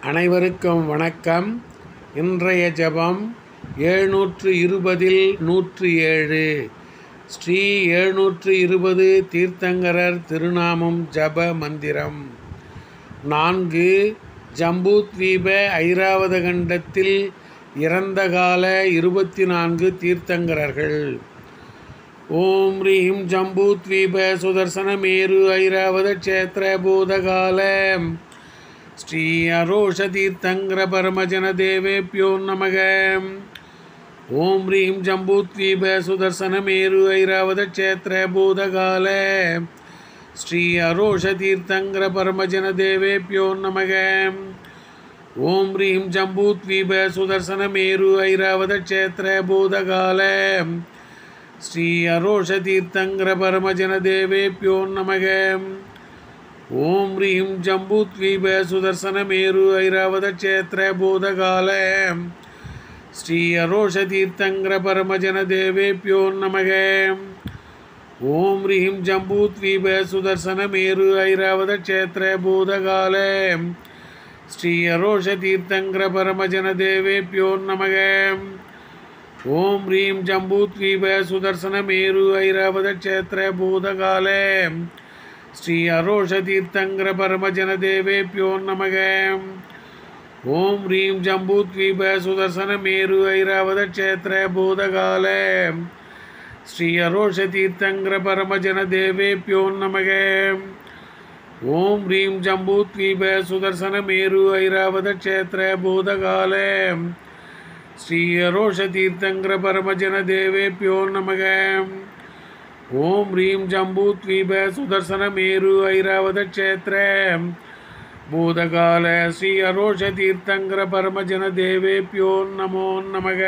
அனைவருக்கும் வணக்கம். இன்றைய ஜெபம் 720 107 ஸ்ரீ 720 தீர்த்தங்கரர் திருநாமம் ஜப மந்திரம். 4 ஜம்பூத்வீப ஐராவத கண்டத்தில் இறந்த கால 24 தீர்த்தங்கரர்கள். ஓம் ரீம் ஜம்பூத்வீப சுதர்சன மேரு ஐராவத க்ஷேத்திர பூதகால ஸ்ரீ அரோஷ தீர்த்தங்கர பரமஜன தேவேப்யோ நமக. ஓம் ரீம் ஜம்பூத்வீப சுதர்சன மேரு ஐராவத க்ஷேத்திர பூதகால ஸ்ரீ அரோஷ தீர்த்தங்கர பரமஜன தேவேப்யோ நமக. ஓம் ரீம் ஜம்பூத்வீப சுதர்சன மேரு ஐராவத க்ஷேத்திர பூதகால ஸ்ரீ அரோஷ தீர்த்தங்கர பரமஜன தேவேப்யோ நமக. ஓம் ரீம் ஜம்பூத்வீப சுதர்சன மேரு ஐராவத க்ஷேத்திர பூதகால ஸ்ரீ அரோஷ தீர்த்தங்கர பரமஜன தேவேப்யோ நமக. ஓம் ரீம் ஜம்பூத்வீப சுதர்சன மேரு ஐராவத க்ஷேத்திர பூதகால ஸ்ரீ அரோஷ தீர்த்தங்கர பரமஜன தேவேப்யோ நமக. ஓம் ரீம் ஜம்பூத்வீப சுதர்சன மேரு ஐராவத க்ஷேத்திர பூதகால ஸ்ரீ அரோஷ தீர்த்தங்கர பரமஜன தேவேப்யோ நமக. ஓம் ரீம் ஜம்பூத்வீப சுதர்சன மேரு ஐராவத க்ஷேத்திர பூதகால ஸ்ரீ அரோஷ தீர்த்தங்கர பரமஜன தேவேப்யோ நமக. ஓம் ரீம் ஜம்பூத்வீப சுதர்சன மேரு ஐராவத க்ஷேத்திர பூதகால ஸ்ரீ அரோஷ தீர்த்தங்கர பரமஜன தேவேப்யோ நமக. ஓம் ரீம் ஜம்பூத்வீப சுதர்சன மேரு ஐராவத க்ஷேத்திர பூதகால ஸ்ரீ அரோஷ தீர்த்தங்கர பரமஜன தேவேப்யோ நமோ நமக.